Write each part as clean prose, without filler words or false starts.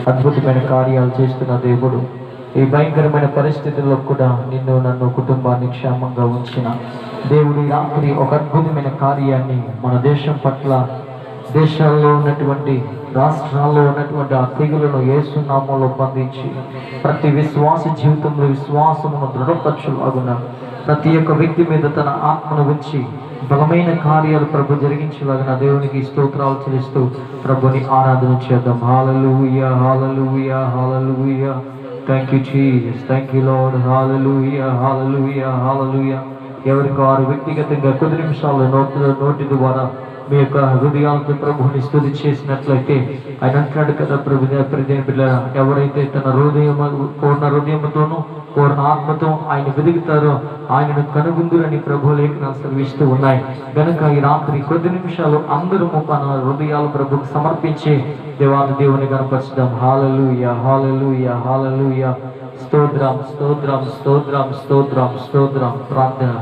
అద్భుతమైన కార్యాలు చేస్తున్న దేవుడు ఈ భయంకరమైన పరిస్థితుల్లో కూడా నిన్ను నన్ను కుటుంబాన్ని క్షేమంగా ఉంచిన దేవుడు ఈ రాత్రి ఒక అద్భుతమైన కార్యాన్ని మన దేశం పట్ల, దేశాల్లో ఉన్నటువంటి రాష్ట్రాల్లో ఉన్నటువంటి ఆ తెగులను యేసు నామములో బంధించి ప్రతి విశ్వాస జీవితంలో విశ్వాసమును దృఢపరచులాగున ప్రతి ఒక్క వ్యక్తి మీద తన ఆత్మను ఉంచి బలమైన కార్యాలు ప్రభు జరిగించేలాగా దేవునికి స్తోత్రాలు చెల్లిస్తూ ప్రభుని ఆరాధన చేద్దాం. Hallelujah, hallelujah, hallelujah. Thank you Jesus, thank you Lord. Hallelujah, hallelujah, hallelujah. ఎవరికి వారు వ్యక్తిగతంగా కొద్ది నిమిషాల్లో నోటి ద్వారా మీ యొక్క హృదయాలతో ప్రభుని స్తుతి చేసినట్లయితే ఆయన అంటున్నాడు కదా, ప్రభు బిడ్డలారా, ఎవరైతే తన పూర్ణ హృదయంతోనూ పూర్ణ ఆత్మతో ఆయన వెతుకుతారో ఆయనను కనుగొందురని ప్రభు లేఖనాలు సెలవిస్తూ ఉన్నాయి. గనుక ఈ రాత్రి కొద్ది నిమిషాలు అందరము మన హృదయాలు ప్రభుకు సమర్పించి దేవుని కనపరుచుదాం. హల్లెలూయా, హల్లెలూయా, హల్లెలూయా. స్తోత్రం, స్తోత్రం, స్తోత్రం, స్తోత్రం, స్తోత్రం. ప్రార్థన.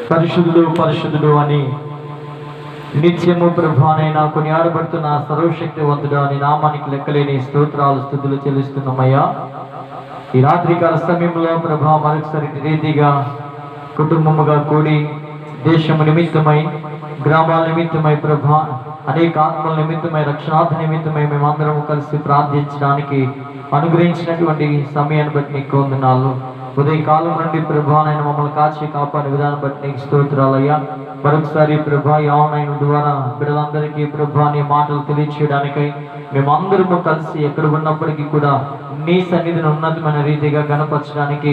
పరిశుద్ధుడు, పరిశుద్ధుడు అని నిత్యము ప్రభానైనా కొనియాడబడుతున్న సర్వశక్తివంతుడు అని నామానికి లెక్కలేని స్తోత్రాలు స్తుతులు చెల్లిస్తున్నామయ్యా. ఈ రాత్రికాల సమయంలో ప్రభా మరొకసారి రీతిగా కుటుంబముగా కూడి దేశము నిమిత్తమై, గ్రామాల నిమిత్తమై ప్రభా, అనేక ఆత్మల నిమిత్తమై, రక్షణార్థ నిమిత్తమై మేమందరము కలిసి ప్రార్థించడానికి అనుగ్రహించినటువంటి సమయాన్ని బట్టి నీకు వందనాలు. ఉదయకాలం నుండి ప్రభా నేను మమ్మల్ని కాచి కాపాడే విధానం బట్టి నీకు స్తోత్రాలయ్యా. మరొకసారి ప్రభా ఆన్లైన్ ద్వారా బిడ్డలందరికీ ప్రభా నీ మాటలు తెలియచేయడానికై మేమందరము కలిసి ఎక్కడ ఉన్నప్పటికీ కూడా నీ సన్నిధిని ఉన్నతమైన రీతిగా గణపరచడానికి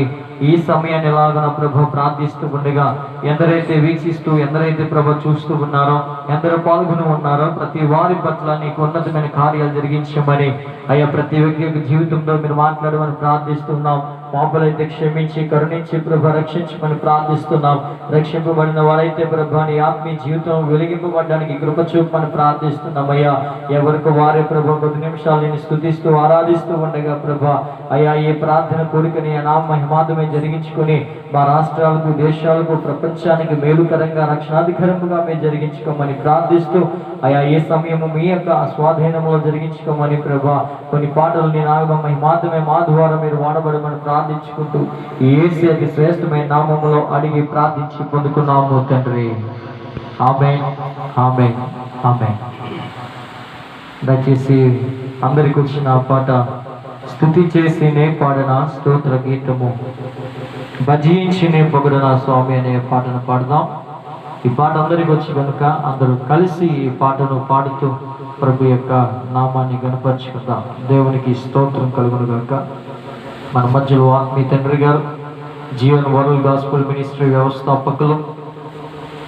ఈ సమయాన్ని ఎలాగన ప్రభు ప్రార్థిస్తూ ఉండగా ఎందరైతే వీక్షిస్తూ, ఎందరైతే ప్రభు చూస్తూ ఉన్నారో, ఎందరో పాల్గొని ఉన్నారో ప్రతి వారి పట్ల నీకు ఉన్నతమైన కార్యాలు జరిగించమని అయ్యా ప్రతి వ్యక్తి యొక్క జీవితంలో మీరు మాట్లాడమని ప్రార్థిస్తున్నాం. పాపలైతే క్షమించి కరుణించి ప్రభు రక్షించమని ప్రార్థిస్తున్నాం. రక్షింపబడిన వారైతే ప్రభు నీ ఆత్మీయ జీవితం వెలిగింపబడడానికి కృప చూపమని ప్రార్థిస్తున్నామయ్యా. ఎవరికి వారే ప్రభు కొద్ది నిమిషాలు నేను స్తుతిస్తూ ఆరాధిస్తూ ఉండగా ప్రభు అయ్యా ఈ ప్రార్థన కోరికని నామ మహిమార్థమే జరిగించుకొని మా రాష్ట్రాలకు, దేశాలకు, ప్రపంచానికి మేలుకరంగా రక్షణాధికారముగా మేము జరిగించుకోమని ప్రార్థిస్తూ అయ్యా ఈ సమయము మీ యొక్క స్వాధీనంలో జరిగించుకోమని ప్రభా కొన్ని పాటలు నీ నామ మహిమార్థమే మా ద్వారా మీరు వాడబడమని ప్రార్థించుకుంటూ యేసు అతి శ్రేష్టమైన నామములో అడిగి ప్రార్థించి పొందుకున్నాము తండ్రి. ఆమేన్, ఆమేన్, ఆమేన్. దయచేసి అందరికి వచ్చిన పాట స్తుతి చేసినే పాడన స్తోత్ర గీతము భజించినే పొగడన స్వామి అనే పాటను పాడదాం. ఈ పాట అందరికి వచ్చి కనుక అందరూ కలిసి ఈ పాటను పాడుతూ ప్రభు యొక్క నామాన్ని గణపరచుకుందాం. దేవునికి స్తోత్రం కలుగును గాక. మన మధ్యలో ఆత్మీయ తండ్రి గారు, జీవన్ వరల్డ్ గాస్పుల్ మినిస్ట్రీ వ్యవస్థాపకులు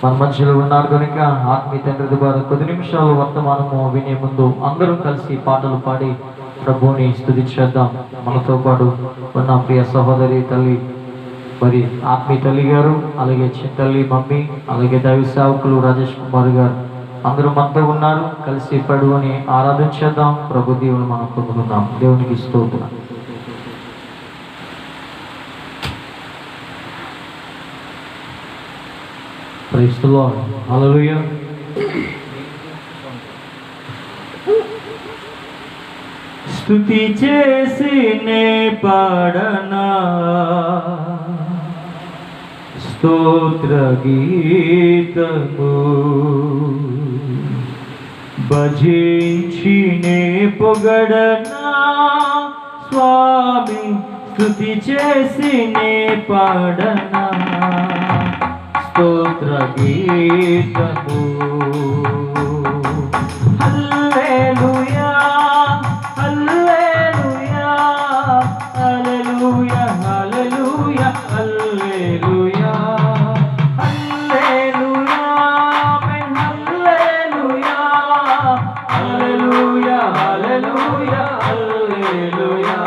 మన మధ్యలో ఉన్నారు కనుక ఆత్మీయ తండ్రి ద్వారా కొద్ది నిమిషాలు వర్తమానము వినే ముందు అందరూ కలిసి పాటలు పాడి ప్రభువుని స్తుతి చేద్దాం. మనతో పాటు ఉన్న ప్రియ సహోదరి తల్లి మరి ఆత్మీయ తల్లి గారు, అలాగే చిన్నతల్లి మమ్మీ, అలాగే దైవ సేవకులు రాజేష్ కుమార్ గారు అందరూ మనతో ఉన్నారు. కలిసి ప్రభువుని ఆరాధించేద్దాం. ప్రభు దేవుని మనం పొందుకుందాం. దేవునికి స్తోత్రం. Praise the Lord. హల్లెలూయా. స్తుతి చేసినే పాడనా స్తోత్ర గీతము భజించినే పొగడనా స్వామి స్తుతి చేసినే పాడనా స్తోత్ర గీతము. హల్లెలూయా, హల్లెలూయా, హల్లెలూయా, హల్లెలూయా, హల్లెలూయా, హల్లెలూయా, ఆమేన్, హల్లెలూయా, హల్లెలూయా, హల్లెలూయా, హల్లెలూయా.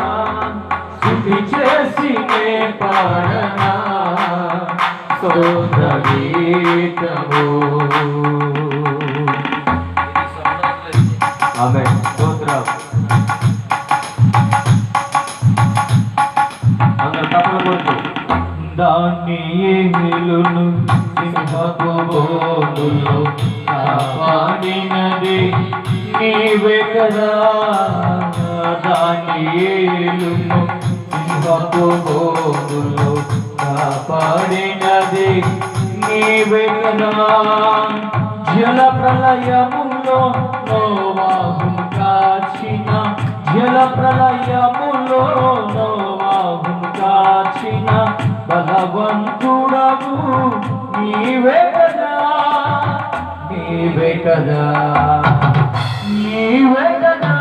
స్తుతి చేసినే పాడనా స్తోత్ర గీతము. ఆమేన్. స్తోత్రం. అందరూ తప్పలు కొడుతూ దానియేలును సింహపు బోనులో కాపాడినది నీవే కదా, దానియేలును సింహపు బోనులో కాపాడినది నీవే కదా. జల ప్రళయములో నోవాహును కాచిన, జల ప్రళయములో నోవాహును కాచిన బలవంతుడవు నీవే కదా, నీవే కదా, నీవే కదా.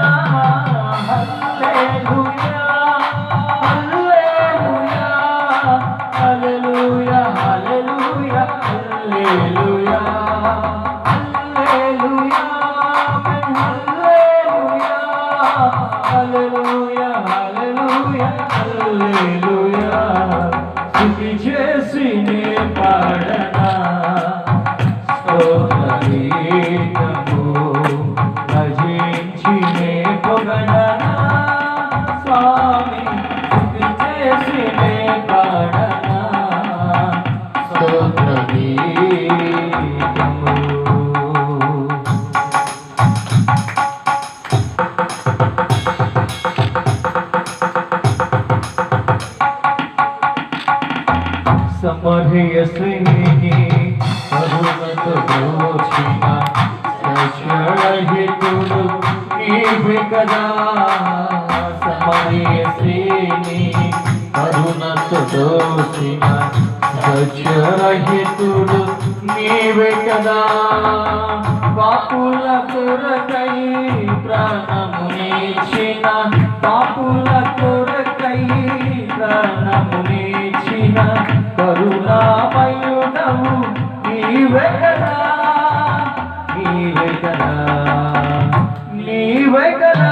హల్లెలూయా hallelujah hallelujah hallelujah hallelujah hallelujah hallelujah hallelujah హల్లెలూయా. స్తుతి చేసి నే పాడనా స్తోత్ర గీతము, భజించి నే పొగడనా స్వామి. స్తుతి చేసి నే పాడనా స్తోత్ర గీతము. సమరయ శ్రేణి కరుణతో దోచిన సచరహితుడు నీవే కదా. సమరయ శ్రేణి కరుణతో దోచిన సచరహితుడు నీవే కదా. పాపుల కొరకై ప్రాణమునిచ్చిన, పాపుల కొరకై ప్రాణమునిచ్చిన కరుణామయుడవు నీవే కదా, నీవే కదా, నీవే కదా.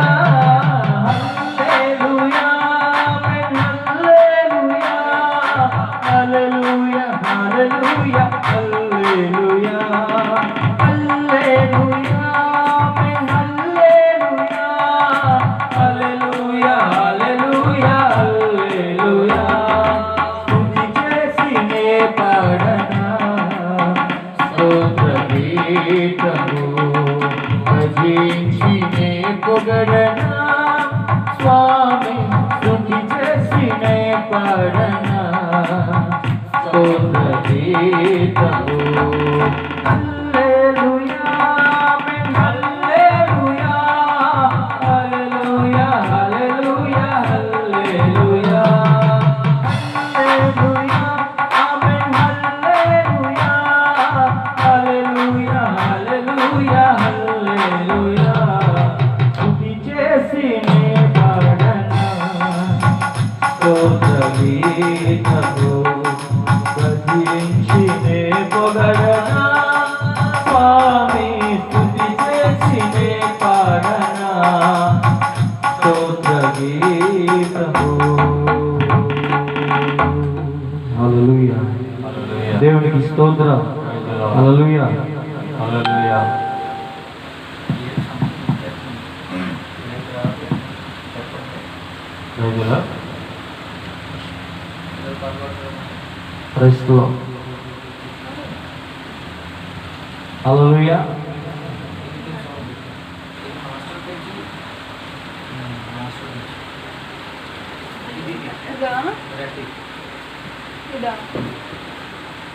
హల్లెలూయా hallelujah hallelujah hallelujah hallelujah hallelujah hallelujah హల్లెలూయా. స్తుతి చేసి నే పాడనా స్తోత్ర గీతము, భజించి నే పొగడనా స్వామి. స్తుతి చేసి నే పాడనా స్తోత్ర గీతము. హల్లెలూయా హల్లెలూయా హల్లెలూయా హల్లెలూయా హల్లెలూయా హల్లెలూయా ఆమేన్. హల్లెలూయా హల్లెలూయా హల్లెలూయా హల్లెలూయా. స్తుతి చేసి నే పాడనా స్తోత్ర గీతము, భజించి నే పొగడనా స్వామి. స్తుతి చేసి నే పాడనా స్తోత్ర గీతము. హల్లెలూయా దేవునికి స్తోత్రం. Hallelujah hallelujah. Praise the Lord. Hallelujah.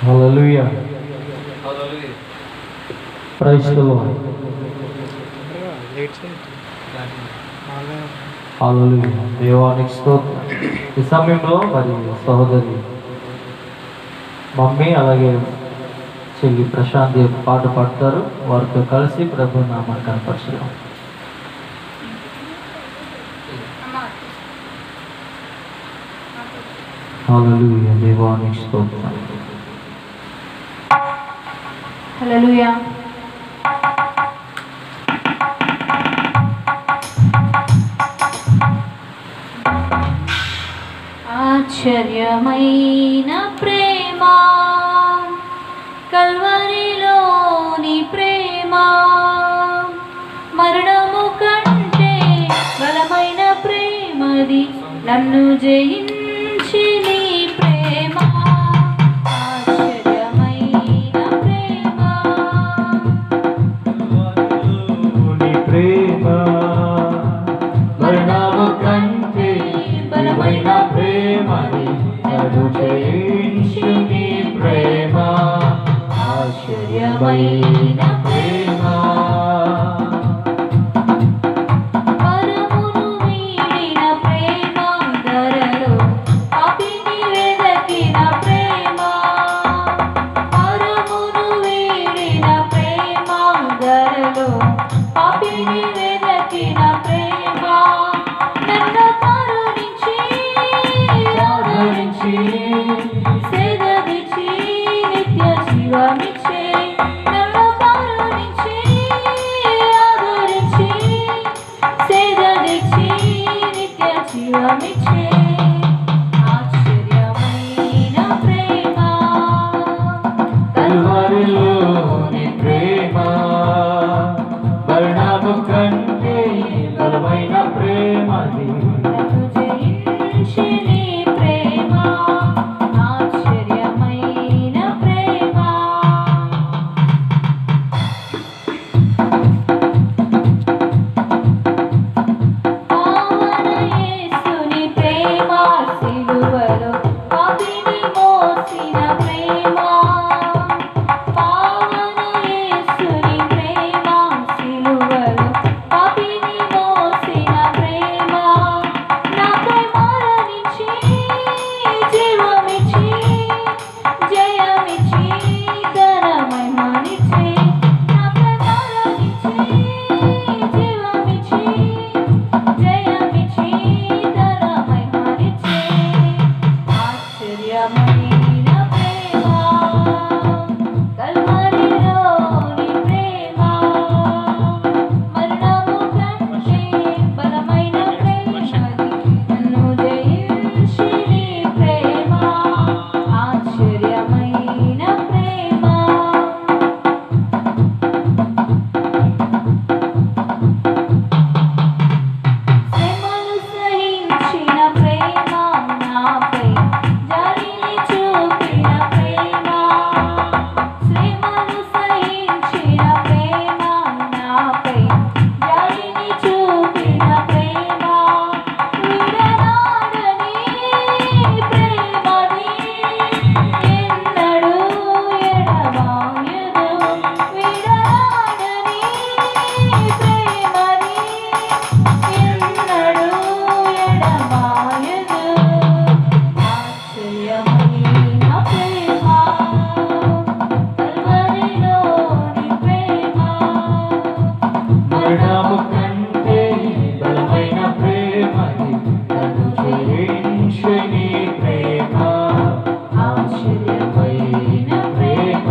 Hallelujah praise the Lord. Hallelujah దేవానికి స్తోత్రం. ఈ సమయంలో మరి సహోదరి మమ్మీ అలాగే చెల్లి ప్రశాంత్ ఒక పాట పాడతారు. వారితో కలిసి ప్రభు నామాన్ని కనపరచుదాం. హల్లెలూయా దేవానికి స్తోత్రం. హల్లెలూయా. ఆశ్చర్యమైన ప్రేమ, కల్వరిలోని ప్రేమ, మరణము కంటే బలమైన ప్రేమది, నన్ను జయించి నీ ప్రేమ. ఆశ్చర్యమైన ప్రేమ, ప్రేమ మరణము కంటే బలమైన ప్రేమని నన్ను జయించు నీ ప్రేమ ఆశ్చర్యమైన ప్రేమ పరమును వీడిన ప్రేమ ధరలో పాపిని వెదకిన ప్రేమ పరమును వీడిన ప్రేమ ధరలో పాపిని వెదకిన ప్రేమ నన్ను కరుణించి ఆదరించి సేదదిచి నిత్య జీవమిచ్చే నన్ను కరుణించి ఆదరించి సేదదిచి నిత్య జీవమిచ్చే ఆశ్చర్యమైన ప్రేమ కల్వరిలోని ప్రేమ మరణము కంటే బలమైన ప్రేమని నన్ను జయించి నీ ప్రేమ ఆశ్చర్యమైన ప్రేమ పావన యేసుని ప్రేమ సిలువలో పాపిని మోసిన ప్రేమ పావన యేసుని ప్రేమ సిలువలో పాపిని మోసిన ప్రేమ నాకై మరణించి జీవమిచ్చి జయమిచ్చి ఘనమహిమనిచ్చి నాకై మరణించి జీవమిచ్చి జయమిచ్చి ఘనమహిమనిచ్చి ఆశ్చర్యమైన ప్రేమ కల్వరిలోని ప్రేమ మరణము కంటే బలమైన ప్రేమది నన్ను జయించి నీ ప్రేమ ఆశ్చర్యమైన ప్రేమ శ్రమలు సహించిన ప్రేమ నాపై జాలిని చూపిన ప్రేమ శ్రమలు సహించిన ప్రేమ నాపై జాలిని చూపిన ప్రేమ విడనాడని ప్రేమది ఎన్నడూ ఎడబాయదు విడనాడని ప్రేమది ఎన్నడూ ఎడబాయదు ఆశ్చర్యమైన ప్రేమ కల్వరిలోని ప్రేమ మరణము కంటే బలమైన ప్రేమని నన్ను జయించు నీ ప్రేమ ఆశ్చర్యమైన ప్రేమ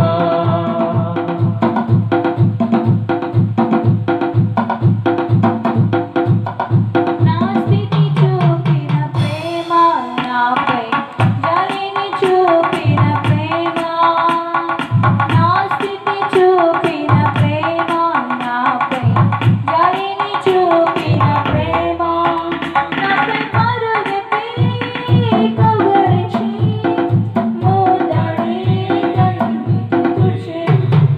నా స్థితి చూపిన ప్రేమ నాపై జాలిని చూపిన ప్రేమ నా స్థితి చూపిన ప్రేమ నాపై జాలిని చూపిన ప్రేమ నాపై పరుగెత్తి కౌగిలించి మోదడి కన్నీటి తుడిచి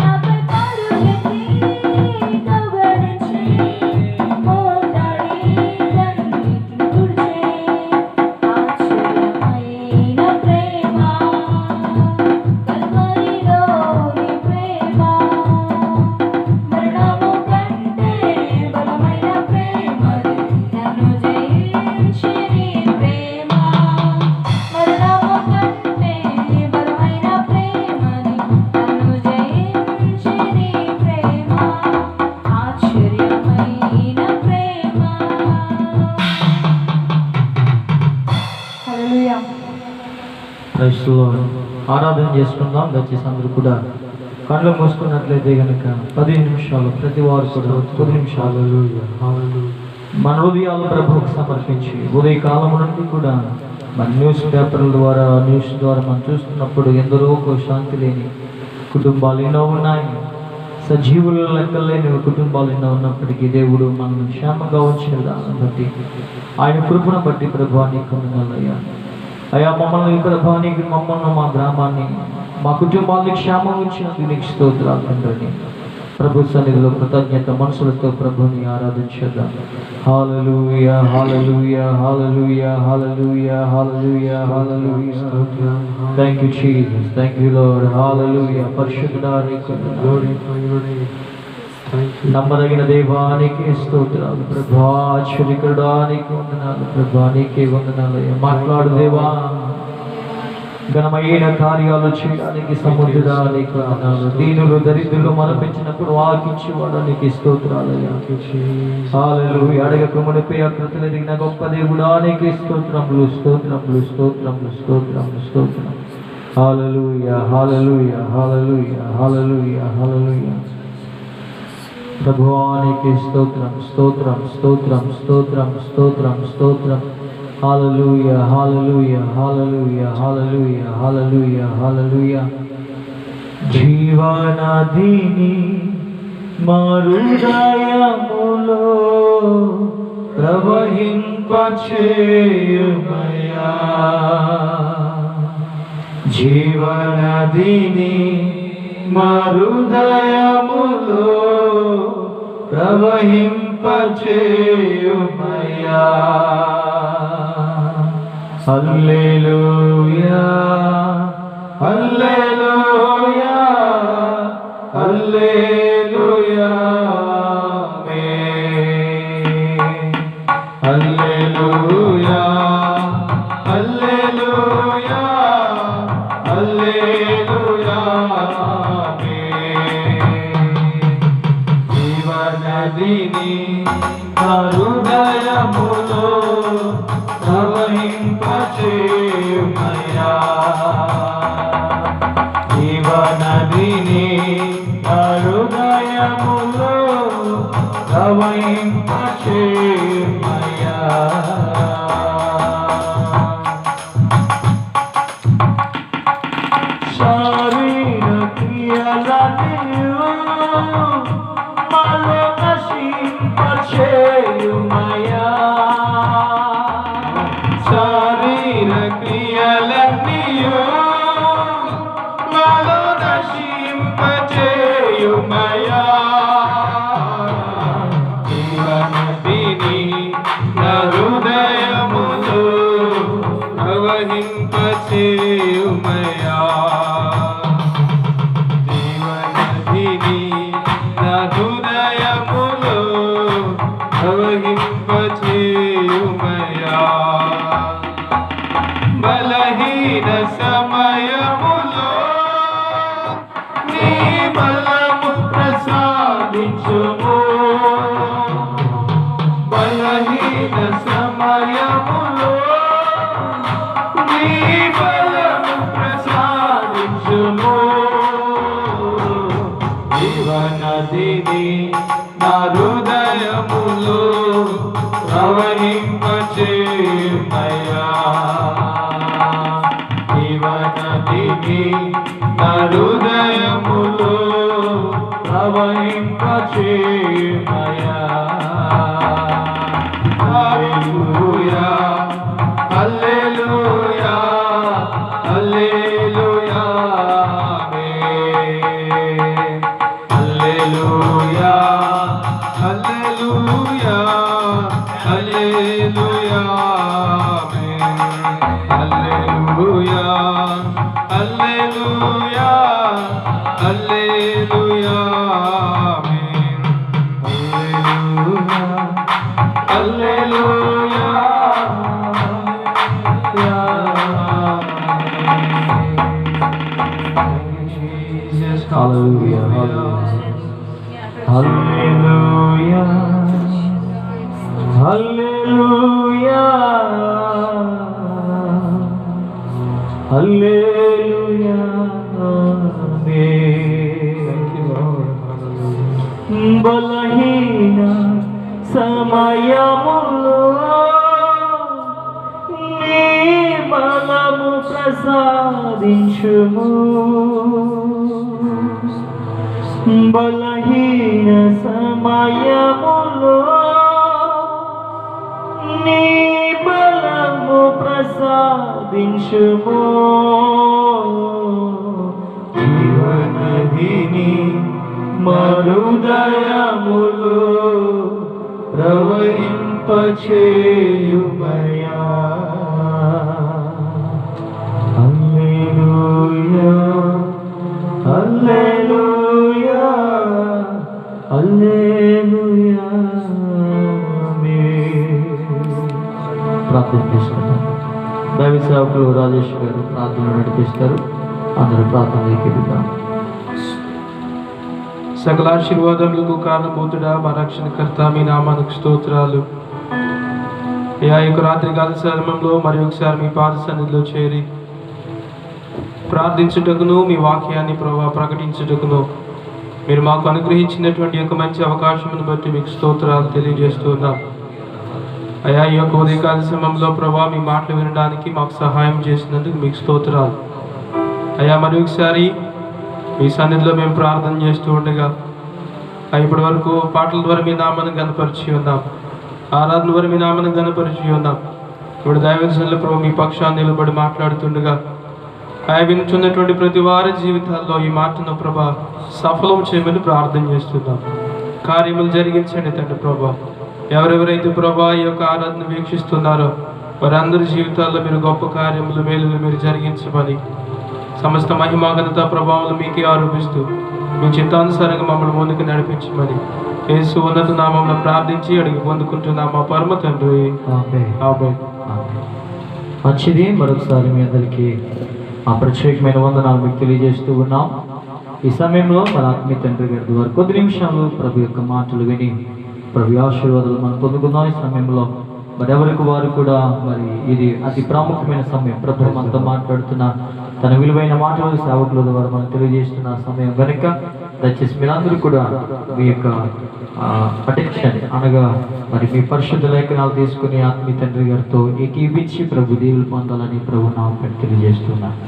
నాపై పరుగెత్తి కౌగిలించి మోదడి కన్నీటి తుడిచి ఆశ్చర్యమైన ప్రేమ కల్వరిలోని ప్రేమ మరణము కంటే బలమైన ప్రేమది నన్ను జయించి నీ ప్రేమ మరణము కంటే బలమైన ప్రేమది నన్ను జయించి నీ ప్రేమ ఆశ్చర్యమైన ప్రేమ హల్లెలూయా ప్రైజ్ లార్డ్. ఆరాధన చేసుకుందాం. దయచేసి అందరూ కూడా కళ్ళు మూసుకున్నట్లయితే కనుక 10 నిమిషాలు ప్రతి వారు కూడా 10 నిమిషాలు మన హృదయాలు ప్రభువుకు సమర్పించి ఉదయకాలం నుండి కూడా మన న్యూస్ పేపర్ల ద్వారా న్యూస్ ద్వారా మనం చూస్తున్నప్పుడు ఎందరో శాంతి లేని కుటుంబాలు ఎన్నో ఉన్నాయి. సజీవుల లెక్కలేని కుటుంబాలు ఎన్నో ఉన్నప్పటికీ దేవుడు మనల్ని క్షేమంగా ఉంచిన దాన్ని బట్టి ఆయన కృపను బట్టి ప్రభువా నీకు వందనాలయ్యా. అయ్యా మమ్మల్ని ప్రభువా నీకు మమ్మల్ని మా గ్రామాన్ని మా కుటుంబాన్ని క్షేమం ఉంచినందుకు నీకు స్తోత్రాలు తండ్రి. ప్రభు సన్నిధిలో కృతజ్ఞత మనసులతో ప్రభుని ఆరాధించేద్దాం. Hallelujah hallelujah hallelujah hallelujah hallelujah hallelujah. Thank you Jesus, thank you Lord. Hallelujah. పరిశుద్ధుడా నీకు వందనాలు. నమ్మదగిన దేవానికి స్తోత్రాలు ప్రభా. ఆశ్చర్యకరుడా నీకు వందనాలు ప్రభా. నీకే వందనాలయ్యా. మాట్లాడు దేవా. ఘనమైన కార్యాలు చేయడానికి సముద్రుడా నీకు వందనాలు. దీనులు దరిద్రులు మనపించినప్పుడు ఆకించేవాడు నీకు స్తోత్రాలయ్యా. హల్లెలూయా. అడగక మునిపే ఆకృతులు ఎదిగిన గొప్ప దేవుడా నీకు స్తోత్రములు స్తోత్రములు స్తోత్రములు స్తోత్రములు స్తోత్రం. హల్లెలూయా హల్లెలూయా హల్లెలూయా హల్లెలూయా హల్లెలూయా. ప్రభువానికి స్తోత్రం స్తోత్రం స్తోత్రం స్తోత్రం స్తోత్రం స్తోత్రం. Hallelujah hallelujah hallelujah hallelujah hallelujah హల్లెలూయా. జీవనదిని మా హృదయములో ప్రవహింపచేయుమయ్యా. జీవనదిని మా హృదయములో ప్రవహింపచేయుమయ్యా. హల్లెలూయా హల్లెలూయా హల్లెలూయా హల్లెలూయా హల్లెలూయా హల్లెలూయా. జీవనదిని నా హృదయములో ప్రవహింపచేయుమయ్యా. జీవనదిని నా హృదయములో ప్రవహింపచేయుమయ్యా. శరీర క్రియలన్నీయు మాలో నశింపచేయుమయ్యా. శరీర క్రియలన్నీయు మాలో నశింపచేయుమయ్యా. జీవనదిని నా హృదయములో ప్రవహింపచేయుమయ్యా. జీవనదిని నా హృదయములో ప్రవహింపచేయుమయ్యా. బలహీన సమయములో నీ బలము ప్రసాదించుము. బలహీన సమయములో నీ బలము ప్రసాదించుము. జీవనదిని నా హృదయములో ప్రవహింపచేయుమయ్యా. జీవనదిని నా హృదయములో ప్రవహింపచేయుమయ్యా. హల్లెలూయా hallelujah hallelujah hallelujah hallelujah hallelujah hallelujah hallelujah hallelujah hallelujah hallelujah hallelujah hallelujah హల్లెలూయా. బలహీన సమయములో నీ బలము ప్రసాదించుము. బలహీన సమయములో నీ బలము ప్రసాదించుము. జీవనదిని మరుదయములు ప్రవహింపచేయుమయా. హల్లెలూయా హల్లెలూయా హల్లెలూయా. ప్రార్థన చేసుకుంటాం. దైవ సేవకులు రాజేష్ గారు ప్రార్థన నడిపిస్తారు. అందరూ ప్రార్థనలోకి వెళ్దాం. సకల ఆశీర్వాదములకు కారణభూతుడా మా రక్షణకర్త మీ నామానికి స్తోత్రాలు. ఈ యొక్క రాత్రికాల సమయంలో మరి ఒకసారి మీ పాద సన్నిధిలో చేరి ప్రార్థించుటకును మీ వాక్యాన్ని ప్రకటించుటకును మీరు మాకు అనుగ్రహించినటువంటి యొక్క మంచి అవకాశమును బట్టి మీకు స్తోత్రాలు తెలియజేస్తున్నాం. అయా ఈ యొక్క ఉదయకాల సమయంలో ప్రభా మీ మాటలు వినడానికి మాకు సహాయం చేసినందుకు మీకు స్తోత్రాలు. అయా మరి ఒకసారి మీ సన్నిధిలో మేము ప్రార్థన చేస్తూ ఉండగా ఇప్పటి వరకు పాటల ద్వారా మీ నామాన్ని గణపరిచి ఉన్నాం, ఆరాధన ద్వారా మీ నామాన్ని గణపరిచి ఉన్నాం. ఇప్పుడు దైవజనుల ప్రభు మీ పక్షాన్ని నిలబడి మాట్లాడుతుండగా వినుచున్నటువంటి ప్రతి వారి జీవితాల్లో ఈ మాటను ప్రభా సఫలం చేయమని ప్రార్థన చేస్తున్నాం. కార్యములు జరిగించండి తండ్రి ప్రభా. ఎవరెవరైతే ప్రభా ఈ యొక్క ఆరాధన వీక్షిస్తున్నారో వారందరి జీవితాల్లో మీరు గొప్ప కార్యములు మేలులు మీరు జరిగించమని సమస్త మహిమాగత ప్రభావాలు మీకే ఆరోపిస్తూ మీ చిత్తానుసారంగా మమ్మల్ని ముందుకు నడిపించమని యేసు ఉన్నత నామమున ప్రార్థించి అడిగి పొందుకుంటున్నాం మా పరమ తండ్రి. ఆమేన్. మంచిది. మరొకసారి మీ అందరికీ ఆ ప్రత్యేకమైన వందనాలు మీకు తెలియజేస్తూ ఉన్నాం. ఈ సమయంలో మన ఆత్మీయ తండ్రి గారి ద్వారా కొద్ది నిమిషాలు ప్రభు యొక్క మాటలు విని ప్రభు ఆశీర్వాదాలు మనం పొందుకుందాం. ఈ సమయంలో మరి ఎవరికి వారు కూడా మరి ఇది అతి ప్రాముఖ్యమైన సమయం. ప్రభు మనతో మాట్లాడుతున్న తన విలువైన మాటలు సేవకుల ద్వారా మనం తెలియజేస్తున్న సమయం కనుక దయచేసి మీరందరూ కూడా మీ యొక్క అటెన్షన్ అనగా మరి మీ పరిశుద్ధ లేఖనాలు తీసుకుని ఆత్మీయ తండ్రి గారితో ఏకీపించి ప్రభు దేవులు పొందాలని ప్రభు నామమున తెలియజేస్తున్నాను.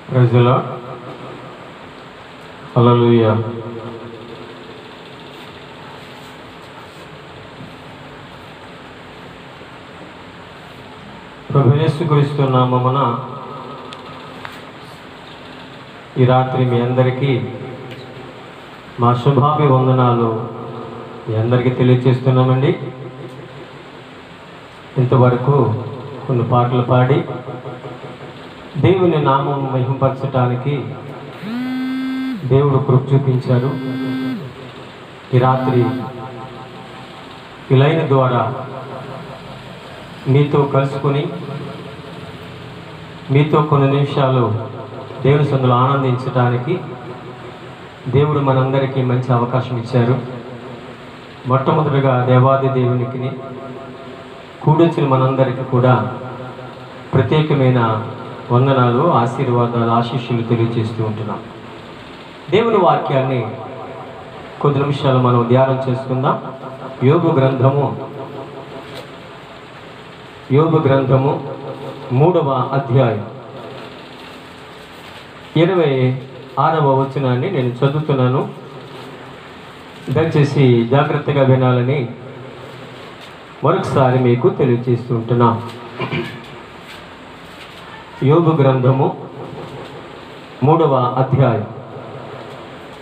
Praise the Lord. Hallelujah. ప్రభు యేసుక్రీస్తు నామమున ఈ రాత్రి మీ అందరికీ మా శుభాభివందనాలు మీ అందరికీ తెలియజేస్తున్నామండి. ఇంతవరకు కొన్ని పాటలు పాడి దేవుని నామం మహింపరచటానికి దేవుడు కృప చూపించారు. ఈ రాత్రి ఈ లైన్ ద్వారా మీతో కలుసుకొని మీతో కొన్ని నిమిషాలు దేవుని సందులో ఆనందించడానికి దేవుడు మనందరికీ మంచి అవకాశం ఇచ్చారు. మొట్టమొదటిగా దేవాది దేవునికి కూడొచ్చిన మనందరికీ కూడా ప్రత్యేకమైన వందనాలు, ఆశీర్వాదాలు, ఆశీస్సులు తెలియజేస్తూ ఉంటున్నాం. దేవుని వాక్యాన్ని కొద్ది నిమిషాలు మనం ధ్యానం చేసుకుందాం. యోబు గ్రంథము 3వ అధ్యాయం 26వ వచనాన్ని నేను చదువుతున్నాను. దయచేసి జాగ్రత్తగా వినాలని మరొకసారి మీకు తెలియజేస్తూ ఉంటున్నాం. యోబు గ్రంథము 3వ అధ్యాయం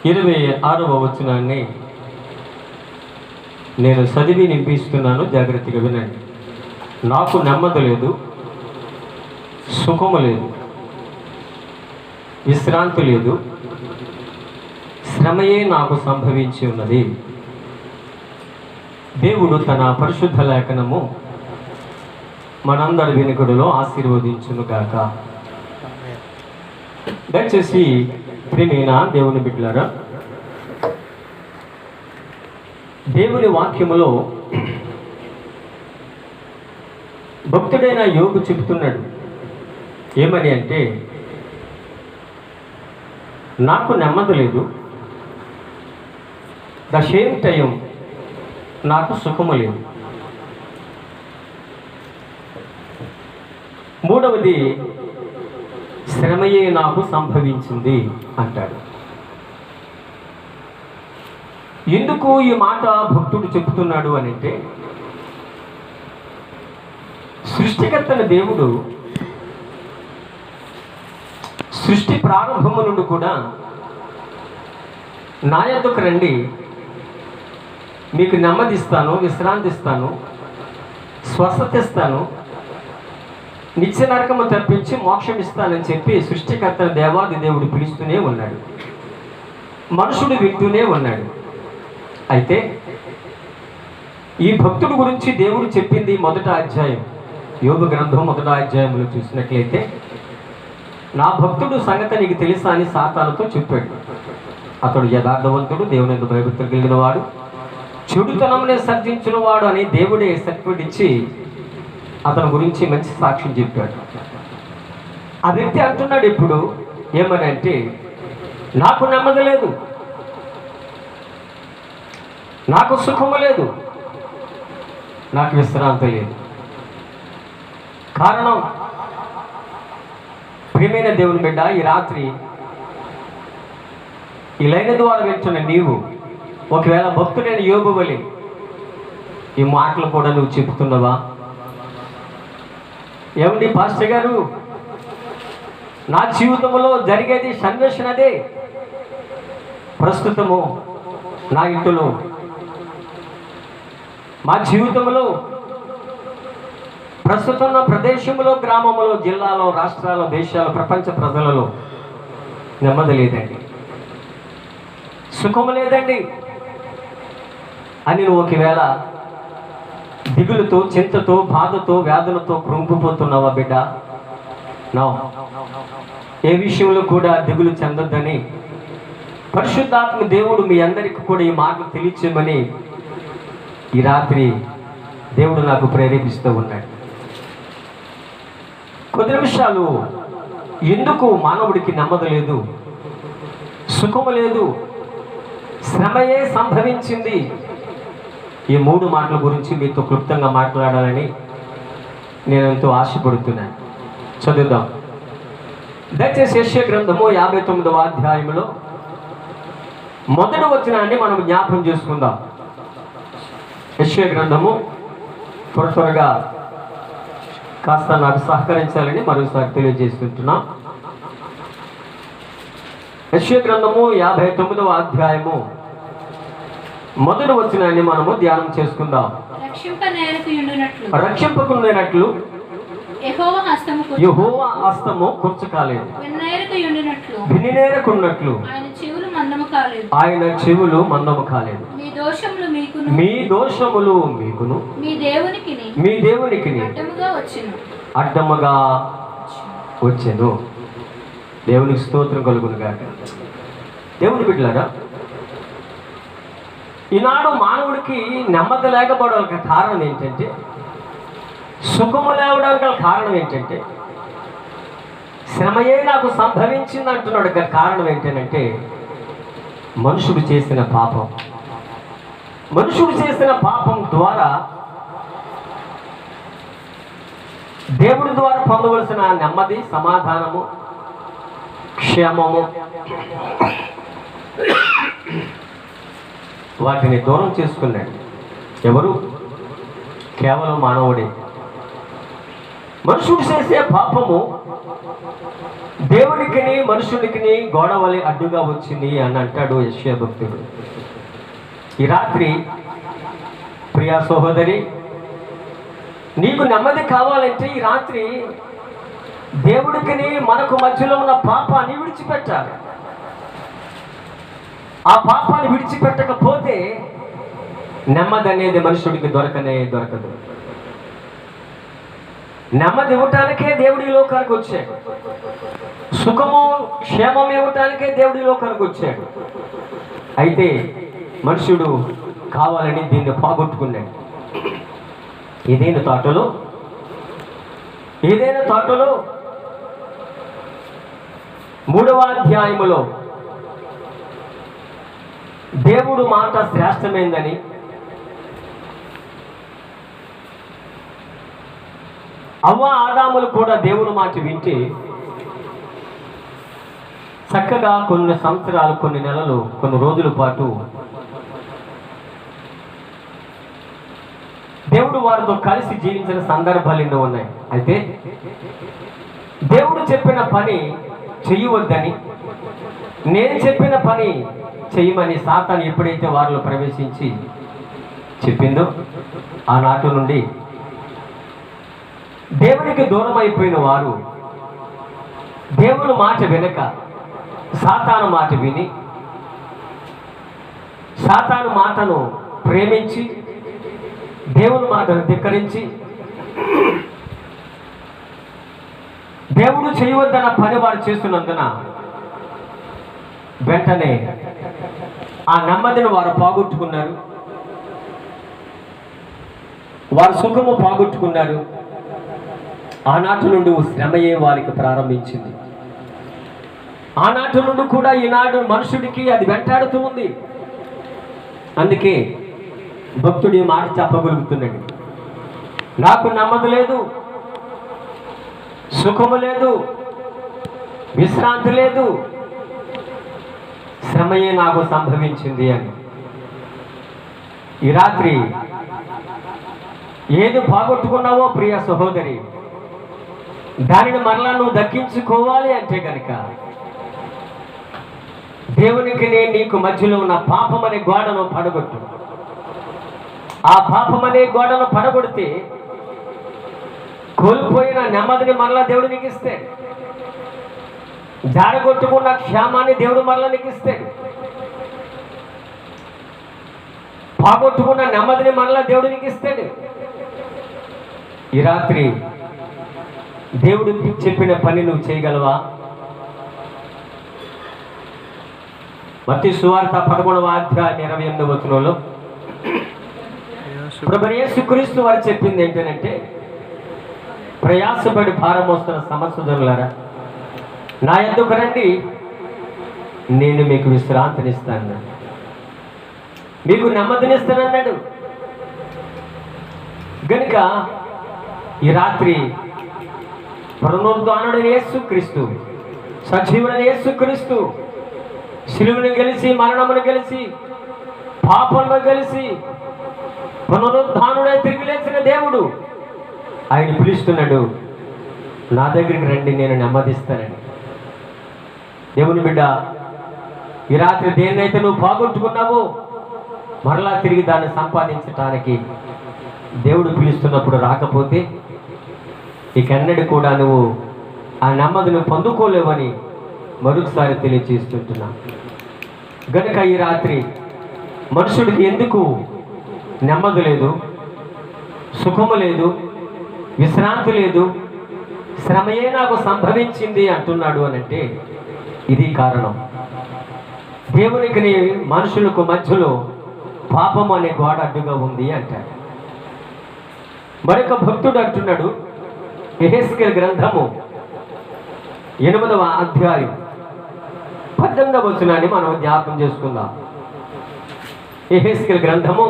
26వ వచనాన్ని నేను చదివి నింపిస్తున్నాను. జాగ్రత్తగా వినండి. నాకు నెమ్మది లేదు, సుఖము లేదు, విశ్రాంతి లేదు, శ్రమయే నాకు సంభవించి ఉన్నది. దేవుడు తన పరిశుద్ధ లేఖనము మనందరి వినికుడిలో ఆశీర్వదించునుగాక. దయచేసి ప్రియమైన దేవుని బిడ్డలారా, దేవుని వాక్యములో భక్తుడైన యోగు చెబుతున్నాడు ఏమని అంటే, నాకు నెమ్మది లేదు, ద సేమ్ టైం నాకు సుఖము లేదు. మూడవది, శ్రమయే నాకు సంభవించింది అంటాడు. ఎందుకు ఈ మాట భక్తుడు చెబుతున్నాడు అని అంటే, సృష్టికర్తన దేవుడు సృష్టి ప్రారంభము నుండి కూడా నా యొద్దకు రండి, మీకు నెమ్మదిస్తాను, విశ్రాంతిస్తాను, స్వస్థత ఇస్తాను, నిత్య నరకము తప్పించి మోక్షం ఇస్తానని చెప్పి సృష్టికర్తన దేవాది దేవుడు పిలుస్తూనే ఉన్నాడు. మనుషుడు వింటూనే ఉన్నాడు. అయితే ఈ భక్తుడు గురించి దేవుడు చెప్పింది మొదట అధ్యాయం, యోబు గ్రంథం మొదట అధ్యాయంలో చూసినట్లయితే, నా భక్తుడు సంగతి నీకు తెలుసా అని సాతానుతో చెప్పాడు. అతడు యథార్థవంతుడు, దేవుని యందు భయభక్తులు కలిగిన వాడు, చెడుతనమునే సర్జించిన వాడు అని దేవుడే సర్టిఫికేట్ ఇచ్చి అతని గురించి మంచి సాక్ష్యం చెప్పాడు. ఆ వ్యక్తి అంటున్నాడు ఇప్పుడు ఏమని అంటే, నాకు నెమ్మది లేదు, నాకు సుఖము లేదు, నాకు విశ్రాంతి లేదు. కారణం, ప్రియమైన దేవుని బిడ్డ, ఈ రాత్రి ఈ లైన్ ద్వారా వింటున్న నీవు ఒకవేళ భక్తుడైన యోబు వలె ఈ మాటలు కూడా నువ్వు చెబుతున్నావా? ఏమండి పాస్టర్ గారు, నా జీవితంలో జరిగేది సన్వేషణ అదే. ప్రస్తుతము నా ఇంటిలో, మా జీవితంలో, ప్రస్తుతం ఉన్న ప్రదేశంలో, గ్రామంలో, జిల్లాలో, రాష్ట్రాల్లో, దేశాలు, ప్రపంచ ప్రజలలో నెమ్మది లేదండి, సుఖము లేదండి అని నువ్వు ఒకవేళ దిగులుతో, చింతతో, బాధతో, వ్యాధులతో కృంగిపోతున్నావా బిడ్డ? నా ఏ విషయంలో కూడా దిగులు చెందొద్దని పరిశుద్ధాత్మ దేవుడు మీ అందరికీ కూడా ఈ మాటలు తెలియచేయమని ఈ రాత్రి దేవుడు నాకు ప్రేరేపిస్తూ ఉన్నాడు. కొద్ది నిమిషాలు ఎందుకు మానవుడికి నెమ్మది లేదు, సుఖము లేదు, శ్రమయే సంభవించింది, ఈ మూడు మాటల గురించి మీతో క్లుప్తంగా మాట్లాడాలని నేను ఎంతో ఆశపడుతున్నాను. చదువుదాం. దయచేసి యెషయా గ్రంథము 59వ అధ్యాయంలో మొదటి వచనాన్ని మనం జ్ఞాపకం చేసుకుందాం. యెషయా గ్రంథము త్వరగా కాస్త నాకు సహకరించాలని మరోసారి తెలియజేస్తుంటున్నాం. యెషయా గ్రంథము 59వ అధ్యాయము మొదటి వచనాన్ని మనము ధ్యానం చేసుకుందాం. రక్షింపకుండినట్లు యెహోవా హస్తము కుర్చకాలేదు, వినినేరకున్నట్లు ఆయన చెవులు మందము కాలేదు. మీ దోషములు మీకును మీ దేవునికి అడ్డముగా వచ్చెను. దేవునికి స్తోత్రం కలుగును గాక. దేవుని బిడ్డలారా, ఈనాడు మానవుడికి నెమ్మది లేకపోవడానికి కారణం ఏంటంటే, సుఖము లేవడానికి కారణం ఏంటంటే, శ్రమయే నాకు సంభవించింది అంటున్నాడు. కారణం ఏంటంటే మనుషుడు చేసిన పాపం. మనుషుడు చేసిన పాపం ద్వారా దేవుడి ద్వారా పొందవలసిన నెమ్మది, సమాధానము, క్షేమము వాటిని దూరం చేసుకున్నాడు. ఎవరు? కేవలం మానవుడే. మనుషుడు చేసే పాపము దేవునికి మనుషునికి గోడవలి అడ్డుగా వచ్చింది అని అంటాడు యెషయా భక్తుడు. ఈ రాత్రి ప్రియా సహోదరి, నీకు నెమ్మది కావాలంటే ఈ రాత్రి దేవుడికి మనకు మధ్యలో ఉన్న పాపాన్ని విడిచిపెట్టాలి. ఆ పాపాన్ని విడిచిపెట్టకపోతే నెమ్మది అనేది మనుషుడికి దొరకదు. నెమ్మది ఇవ్వటానికే దేవుడి లోకానికి వచ్చాడు. సుఖము, క్షేమం ఇవ్వటానికే దేవుడి లోకానికి వచ్చాడు. అయితే మనుషుడు కావాలని దీన్ని పోగొట్టుకున్నాడు. ఇదేను తోటలో ఏదైనా తోటలో 3వ అధ్యాయములో దేవుడు మాట శ్రేష్టమైందని, అవ్వ ఆదాములు కూడా దేవుని మాట వింటే చక్కగా కొన్ని సంవత్సరాలు, కొన్ని నెలలు, కొన్ని రోజుల పాటు దేవుడు వారితో కలిసి జీవించిన సందర్భాలు ఎన్నో ఉన్నాయి. అయితే దేవుడు చెప్పిన పని చెయ్యవద్దని, నేను చెప్పిన పని చెయ్యమని సాతాను ఎప్పుడైతే వారిలో ప్రవేశించి చెప్పిందో ఆనాటి నుండి దేవునికి దూరం అయిపోయిన వారు దేవుని మాట వినక సాతాను మాట విని, సాతాను మాటను ప్రేమించి దేవుని మాటను ధిక్కరించి దేవుడు చేయవద్దన్న పని వారు చేస్తున్నందున వెంటనే ఆ నెమ్మదిని వారు పోగొట్టుకున్నారు, వారు సుఖము పోగొట్టుకున్నారు. ఆనాటి నుండి శ్రమయే వారికి ప్రారంభించింది. ఆనాటి నుండి కూడా ఈనాడు మనుషుడికి అది వెంటాడుతూ ఉంది. అందుకే భక్తుడి మాట చెప్పగలుగుతున్నాడు, నాకు నెమ్మది లేదు, సుఖము లేదు, విశ్రాంతి లేదు, శ్రమయే నాకు సంభవించింది అని. ఈ రాత్రి ఏది పోగొట్టుకున్నావో ప్రియ సహోదరి, దానిని మరలా నువ్వు దక్కించుకోవాలి అంటే కనుక దేవునికి నీకు మధ్యలో ఉన్న పాపం అనే గోడను పడగొట్టు. ఆ పాపం అనే గోడను పడగొడితే కోల్పోయిన నెమ్మదిని మరలా దేవుడు నీకు ఇస్తాడు. జారగొట్టుకున్న క్షేమాన్ని దేవుడు మరలా నీకు ఇస్తాడు. పోగొట్టుకున్న నెమ్మదిని మరలా దేవుడు నీకు ఇస్తాడు. ఈ రాత్రి దేవుడు చెప్పిన పని నువ్వు చేయగలవా? మత్తయి సువార్త 11వ అధ్యాయం 28వ వచనంలో ప్రభువైన యేసుక్రీస్తు వారు చెప్పింది ఏంటంటే, ప్రయాసపడి భారం మోస్తున్న సమస్తజనులారా నా యొద్దకు రండి, నేను మీకు విశ్రాంతినిస్తాను, మీకు నెమ్మదినిస్తానన్నాడు. గనుక ఈ రాత్రి పునరుద్ధానుడైన యేసుక్రీస్తు, సజీవుడైన యేసుక్రీస్తు శిలువను గెలిచి, మరణమును గెలిచి, పాపమును గెలిచి, పునరుద్ధానుడై తిరిగి లేచిన దేవుడు ఆయన పిలుస్తున్నాడు, నా దగ్గరికి రండి, నేను నెమ్మదిస్తానని. దేవుని బిడ్డ, ఈ రాత్రి దేన్నైతే నువ్వు పోగొట్టుకున్నావో మరలా తిరిగి దాన్ని సంపాదించటానికి దేవుడు పిలుస్తున్నప్పుడు రాకపోతే ఇకన్నడి కూడా నువ్వు ఆ నెమ్మదిని పొందుకోలేవని మరొకసారి తెలియజేస్తుంటున్నా. గనుక ఈ రాత్రి మనుషుడికి ఎందుకు నెమ్మది లేదు, సుఖము లేదు, విశ్రాంతి లేదు, శ్రమయే నాకు సంభవించింది అంటున్నాడు అనంటే ఇది కారణం. దేవునికి మనుషులకు మధ్యలో పాపం అనే గోడ అడ్డుగా ఉంది అంటాడు. మరొక భక్తుడు అంటున్నాడు, యెహెజ్కేలు గ్రంథము 8వ అధ్యాయం 18వ వచనాన్ని మనం జ్ఞాపకం చేసుకుందాం. యెహెజ్కేలు గ్రంథము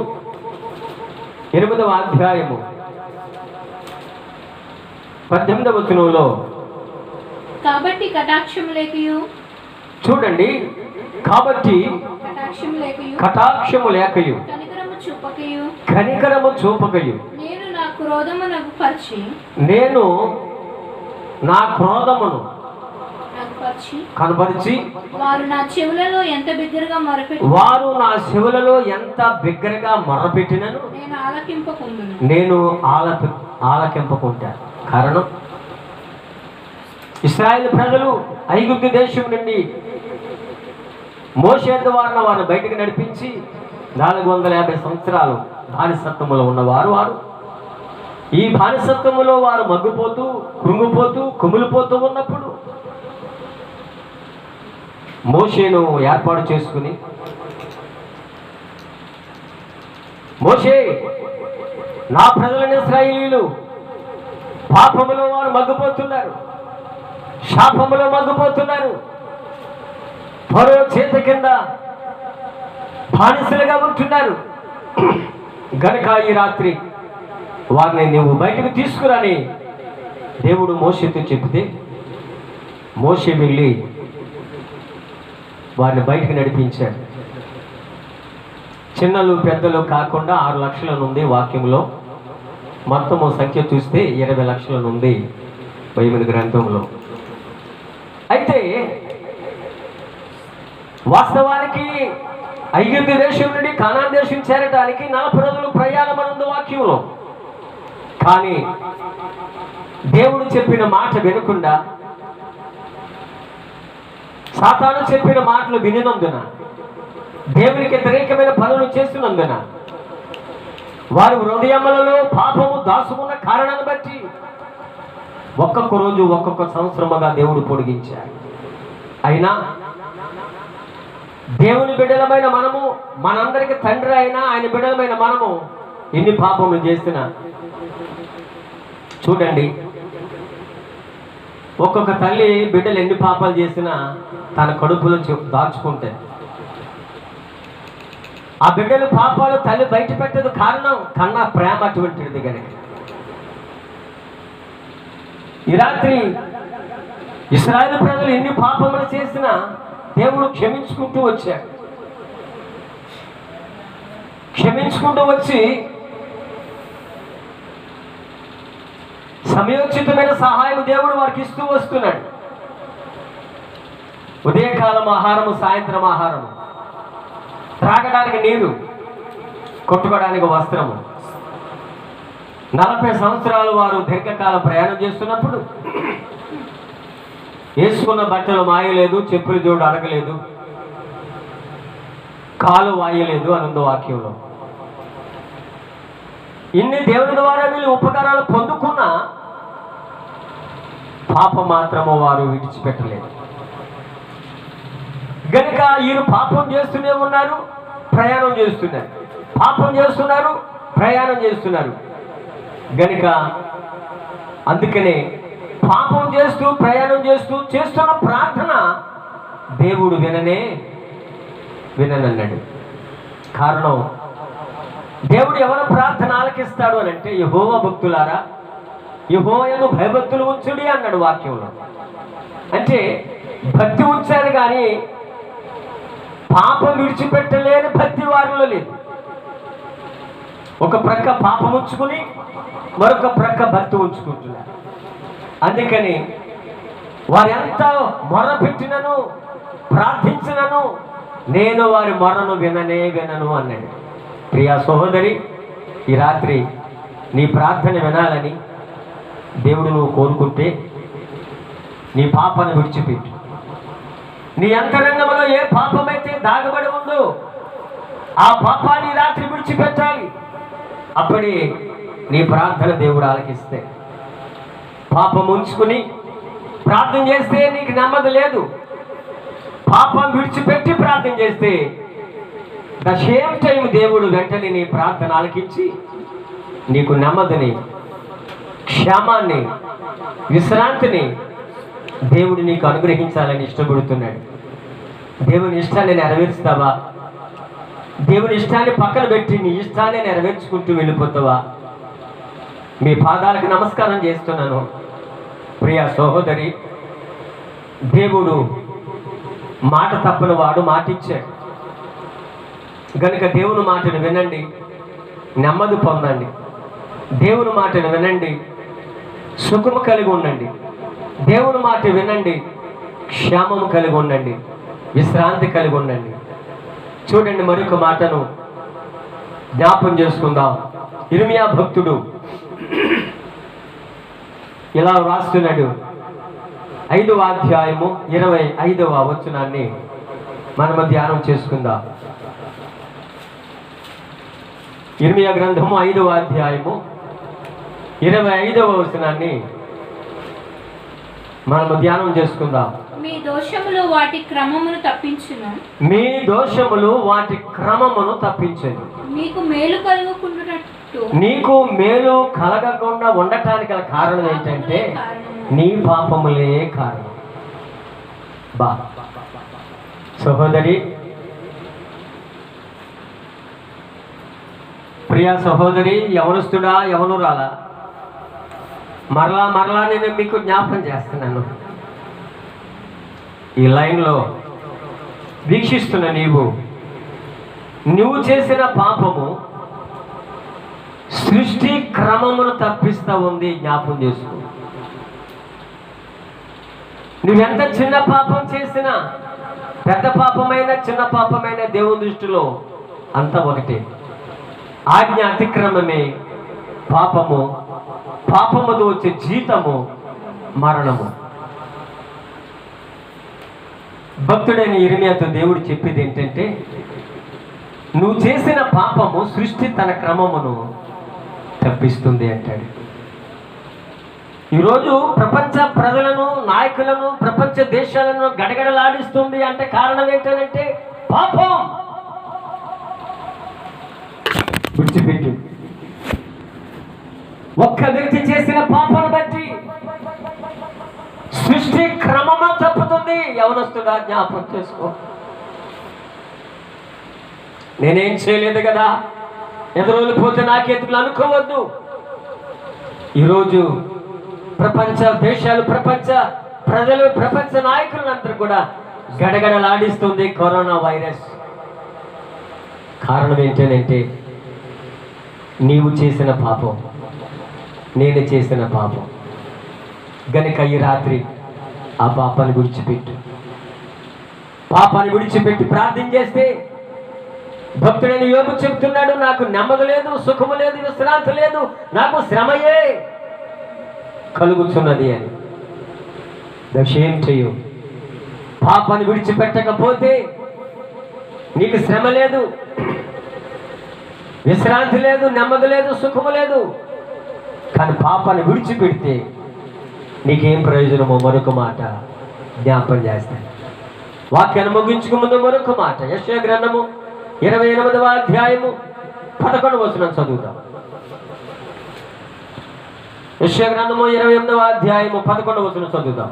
8వ అధ్యాయము 18వ వచనంలో కాబట్టి కటాక్షము లేకయు, చూడండి, కాబట్టి కటాక్షము లేకయు కనికరము చూపకయు నేను నా క్రోధమును కనపరిచి వారు నా చెవులలో ఎంత బిగ్గరగా మొరపెట్టినను నేను ఆలకింపకుంటా. కారణం, ఇశ్రాయేలు ప్రజలు ఐగుప్తు దేశం నుండి మోషే ద్వారా వారు బయటకు నడిపించి 450 సంవత్సరాలు బానిసత్వములో ఉన్నవారు. ఈ బానిసత్వములో వారు మగ్గిపోతూ, కృంగిపోతూ, కుమిలిపోతూ ఉన్నప్పుడు మోషేను ఏర్పాటు చేసుకుని, మోషే, నా ప్రజలైన ఇశ్రాయేలీయులు పాపములో వారు మగ్గిపోతున్నారు, శాపములో మగ్గిపోతున్నారు, పరో చేత కింద బానిసలుగా ఉంటున్నారు. గనుక ఈ రాత్రి వారిని నువ్వు బయటకు తీసుకురాని దేవుడు మోషేతో చెప్తే మోషే వెళ్ళి వారిని బయటకు నడిపించాడు. చిన్నలు పెద్దలు కాకుండా 6 లక్షల నుండి వాక్యంలో, మొత్తము సంఖ్య చూస్తే 20 లక్షల నుండి బైబిల్ గ్రంథంలో. అయితే వాస్తవానికి ఐగుప్తు దేశం నుండి కానాన్ దేశం చేరడానికి 40 రోజులు ప్రయాణం అనుంది వాక్యంలో. కానీ దేవుడు చెప్పిన మాట వినకుండా, సాతాను చెప్పిన మాటలు వినినందున, దేవునికి వ్యతిరేకమైన పనులు చేస్తున్నందున, వారు హృదయములలో పాపము దాచుకున్న కారణాన్ని బట్టి ఒక్కొక్క రోజు ఒక్కొక్క సంవత్సరముగా దేవుడు పొడిగించాడు. అయినా దేవుని బిడ్డలమైన మనము, మనందరికి తండ్రి అయినా ఆయన బిడ్డలమైన మనము ఎన్ని పాపములు చేసినా చూడండి, ఒక్కొక్క తల్లి బిడ్డలు ఎన్ని పాపాలు చేసినా తన కడుపులో దాచుకుంటే ఆ బిడ్డల పాపాలు తల్లి బయట పెట్టదు. కారణం కన్నా ప్రేమ అటువంటిది. కనుక ఈ రాత్రి ఇశ్రాయేలు ప్రజలు ఎన్ని పాపములు చేసినా దేవుడు క్షమించుకుంటూ వచ్చాడు. క్షమించుకుంటూ వచ్చి సమయోచితమైన సహాయం దేవుడు వారికి ఇస్తూ వస్తున్నాడు. ఉదయకాలం ఆహారము, సాయంత్రం ఆహారము, త్రాగడానికి నీరు, కొట్టుకోవడానికి వస్త్రము. 40 సంవత్సరాలు వారు దీర్ఘకాల ప్రయాణం చేస్తున్నప్పుడు వేసుకున్న బట్టలు మాయలేదు, చెప్పులు జోడు అడగలేదు, కాలు వాయలేదు అనుంది వాక్యంలో. ఇన్ని దేవుని ద్వారా వీళ్ళు ఉపకారాలు పొందుకున్నా పాపం మాత్రము వారు విడిచిపెట్టలేదు. గనుక వీరు పాపం చేస్తూనే ఉన్నారు, ప్రయాణం చేస్తున్నారు, పాపం చేస్తున్నారు, ప్రయాణం చేస్తున్నారు. గనుక అందుకనే పాపం చేస్తూ ప్రయాణం చేస్తూ చేస్తున్న ప్రార్థన దేవుడు విననన్నాడు. కారణం, దేవుడు ఎవరి ప్రార్థన ఆలకిస్తాడు అని అంటే, యెహోవా భక్తులారా యెహోవాను భయభక్తులు ఉంచుడి అన్నాడు వాక్యంలో. అంటే భక్తి ఉంచారు కానీ పాపం విడిచిపెట్టలేని భక్తి వారిలో లేదు. ఒక ప్రక్క పాపం ఉంచుకుని మరొక ప్రక్క భక్తి ఉంచుకుంటున్నారు. అందుకని వారు ఎంత మొర పెట్టినను ప్రార్థించినను నేను వారి మొరను వినను అన్నాడు. ప్రియా సహోదరి, ఈ రాత్రి నీ ప్రార్థన వినాలని దేవుడు నువ్వు కోరుకుంటే నీ పాపాన్ని విడిచిపెట్టు. నీ అంతరంగంలో ఏ పాపమైతే దాగబడి ఉందో ఆ పాపాన్ని రాత్రి విడిచిపెట్టాలి. అప్పుడే నీ ప్రార్థన దేవుడు ఆలకిస్తే. పాపం ఉంచుకుని ప్రార్థన చేస్తే నీకు నెమ్మది లేదు. పాపం విడిచిపెట్టి ప్రార్థన చేస్తే ద సేమ్ టైం దేవుడు వెంటనే నీ ప్రార్థన ఆలకించి నీకు నెమ్మదిని, క్షేమాన్ని, విశ్రాంతిని దేవుడు నీకు అనుగ్రహించాలని ఇష్టపడుతున్నాడు. దేవుని ఇష్టాన్ని నెరవేరుస్తావా? దేవుని ఇష్టాన్ని పక్కన పెట్టి నీ ఇష్టాన్ని నెరవేర్చుకుంటూ వెళ్ళిపోతావా? మీ పాదాలకు నమస్కారం చేస్తున్నాను ప్రియా సహోదరి. దేవుడు మాట తప్పని వాడు, మాట ఇచ్చాడు. గనుక దేవుని మాటను వినండి, నెమ్మది పొందండి. దేవుని మాటను వినండి, సుఖము కలిగి ఉండండి. దేవుని మాట వినండి, క్షేమము కలిగి ఉండండి, విశ్రాంతి కలిగి ఉండండి. చూడండి, మరొక మాటను జ్ఞాపం చేసుకుందాం. ఇర్మియా భక్తుడు ఇలా వ్రాస్తున్నాడు. 5వ అధ్యాయము 25వ వచనాన్ని మనము ధ్యానం చేసుకుందాం. ఇర్మియా గ్రంథము 5వ అధ్యాయము 25వ వచనాన్ని మనము ధ్యానం చేసుకుందాం. మీ దోషములు వాటి క్రమమును తప్పించును. మీ దోషములు వాటి క్రమమును తప్పించదు. మీకు మేలు కలుగుకుంటున్నట్టు నీకు మేలు కలగకుండా ఉండటానికి గల కారణం ఏంటంటే నీ పాపములే కారణం. బా సహోదరి, ప్రియా సహోదరి, యవనస్తుడా యవనురాలా, మరలా నేను మీకు జ్ఞాపకం చేస్తున్నాను. ఈ లైన్లో వీక్షిస్తున్న నువ్వు చేసిన పాపము సృష్టి క్రమమును తప్పిస్తా ఉంది. జ్ఞాపకం చేసుకో. నువ్వెంత చిన్న పాపం చేసినా, పెద్ద పాపమైన చిన్న పాపమైన దేవుని దృష్టిలో అంత ఒకటే. ఆజ్ఞ అతిక్రమమే పాపము, పాపముతో వచ్చే జీతము మరణము. భక్తుడైన ఇర్మియాతో దేవుడు చెప్పేది ఏంటంటే, నువ్వు చేసిన పాపము సృష్టి తన క్రమమును తప్పిస్తుంది అంటాడు. ఈరోజు ప్రపంచ ప్రజలను, నాయకులను, ప్రపంచ దేశాలను గడగడలాడిస్తుంది అంటే కారణం ఏంటంటే పాపం. విడిచిపెట్టు. ఒక్క వ్యక్తి చేసిన పాపాన్ని బట్టి సృష్టి క్రమమా తప్పుతుంది. యవనస్తుడా జ్ఞాపకం చేసుకో. నేనేం చేయలేదు కదా, ఎదురోళ్ళు పోతే నాకెందుకు అనుకోవద్దు. ఈరోజు ప్రపంచ దేశాలు, ప్రపంచ ప్రజలు, ప్రపంచ నాయకులందరూ కూడా గడగడలాడిస్తుంది కరోనా వైరస్. కారణం ఏంటంటే నీవు చేసిన పాపం, నేను చేసిన పాపం. గనుక ఈ రాత్రి ఆ పాపాన్ని విడిచిపెట్టు. పాపాన్ని విడిచిపెట్టి ప్రార్థన చేస్తే భక్తుడైన యోబు చెప్తున్నాడు, నాకు నెమ్మది లేదు, సుఖము లేదు, విశ్రాంతి లేదు, నాకు శ్రమయే కలుగుతున్నది అని. దశేం చెయ్యు. పాపాన్ని విడిచిపెట్టకపోతే నీకు శ్రమ లేదు, విశ్రాంతి లేదు, నెమ్మది లేదు, సుఖము లేదు. కానీ పాపాన్ని విడిచిపెడితే నీకేం ప్రయోజనమో మరొక మాట జ్ఞాపం చేస్తాను. వాక్యాన్ని ముగించుకు ముందు మరొక మాట, యెషయా గ్రంథము 28వ అధ్యాయము 11వ వచనం చదువుతాం. యెషయా గ్రంథము 28వ అధ్యాయము 11వ వచనం చదువుతాం.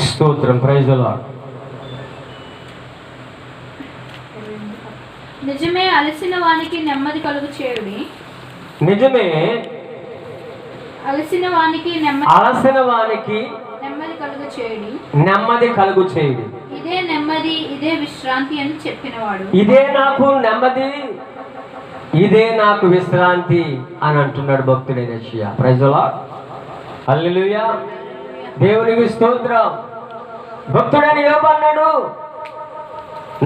స్తోత్రం, ప్రైజ్ ది లార్డ్. నిజమే అలసిన వానికి నెమ్మది కలుగు చేయుడి. నిజమే అలసిన వానికి అలసిన వానికి నెమ్మది కలుగు చేయుడి. నెమ్మది కలుగు చేయుడి. ఇదే నెమ్మది, ఇదే విశ్రాంతి అని చెప్పినవాడు. ఇదే నాకు నెమ్మది, ఇదే నాకు విశ్రాంతి అని అంటున్నాడు భక్తుడైన యెషయా. Praise the Lord. హల్లెలూయా. దేవునికి స్తోత్రం. భక్తుడైన యోబు అన్నాడు,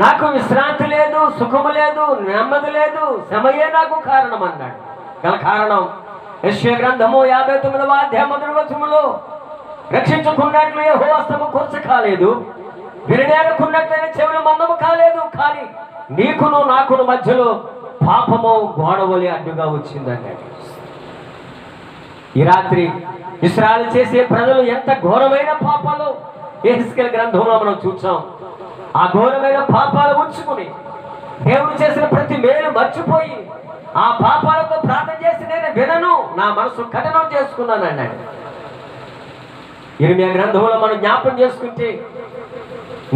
నాకు విశ్రాంతి లేదు, సుఖము లేదు, నెమ్మది లేదు, శ్రమయే నాకు కారణం అన్నాడు. గల కారణం యెషయా గ్రంథము 59వ అధ్యాయం 1వ వచనములో, రక్షించుకున్నట్లు యెహోవా హస్తము కురుచ కాలేదు, విననేరకున్నట్లయిన చెవులు మందము కాలేదు, కానీ నీకును నాకును మధ్యలో పాపము గోడవలి అడ్డుగా వచ్చిందన్నాడు. ఈ రాత్రి ఇశ్రాయేలు చేసే ప్రజలు ఎంత ఘోరమైన పాపాలు యెహెజ్కేలు గ్రంథంలో మనం చూసాం. ఆ ఘోరమైన పాపాలు ఉంచుకుని దేవుడు చేసిన ప్రతి మేలు మర్చిపోయి ఆ పాపాలతో ప్రార్థన చేసి నేను వినను, నా మనసు కఠినం చేసుకున్నాను అన్నాడు. ఇర్మియా గ్రంథంలో మనం జ్ఞాపకం చేసుకుంటే,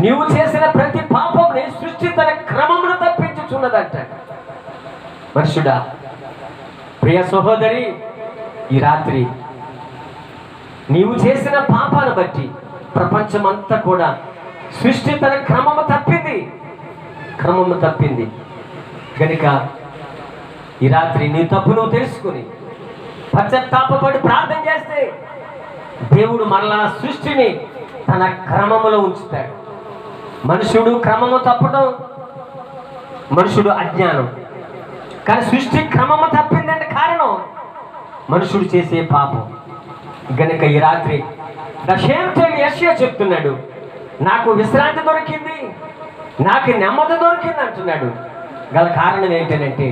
నీవు చేసిన ప్రతి పాపంని సృష్టి తన క్రమమును తప్పించుచున్నదంట. మనుషుడా, ప్రియ సహోదరి, ఈ రాత్రి నీవు చేసిన పాపాన్ని బట్టి ప్రపంచమంతా కూడా సృష్టి తన క్రమము తప్పింది. కనుక ఈ రాత్రి నీ తప్పు నువ్వు తెలుసుకుని పశ్చాత్తాపపడి ప్రార్థన చేస్తే దేవుడు మరలా సృష్టిని తన క్రమములో ఉంచుతాడు. మనుషుడు క్రమము తప్పడం, మనుషుడు అజ్ఞానం. కానీ సృష్టి క్రమము తప్పిందంటే కారణం మనుషుడు చేసే పాపం. గనుక ఈ రాత్రి యెషయా చెప్తున్నాడు, నాకు విశ్రాంతి దొరికింది, నాకు నెమ్మది దొరికింది అంటున్నాడు. గల కారణం ఏంటంటే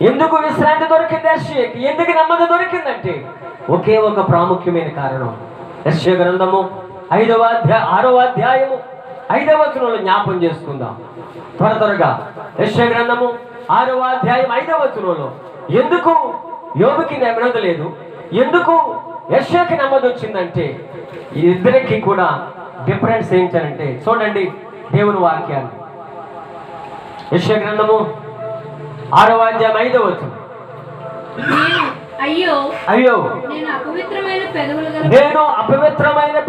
ఎందుకు విశ్రాంతి దొరికింది యెషయాకి? ఎందుకు నెమ్మది దొరికిందంటే ఒకే ఒక ప్రాముఖ్యమైన కారణం. యెషయా గ్రంథము 6వ అధ్యాయము 5వ వచనంలో జ్ఞాపం చేసుకుందాం త్వరగా. యెషయా గ్రంథము 6వ అధ్యాయం 5వ వచనంలో ఎందుకు యోబుకి నెమ్మది లేదు, ఎందుకు యెషయాకి నెమ్మది వచ్చిందంటే ఈ ఇద్దరికి కూడా డిఫరెన్స్ ఏంటంటే చూడండి దేవుని వాక్యాన్ని. యెషయా గ్రంథము 6వ అధ్యాయం 5వ వచనం. అయ్యో అయ్యో నేను అపవిత్రమైన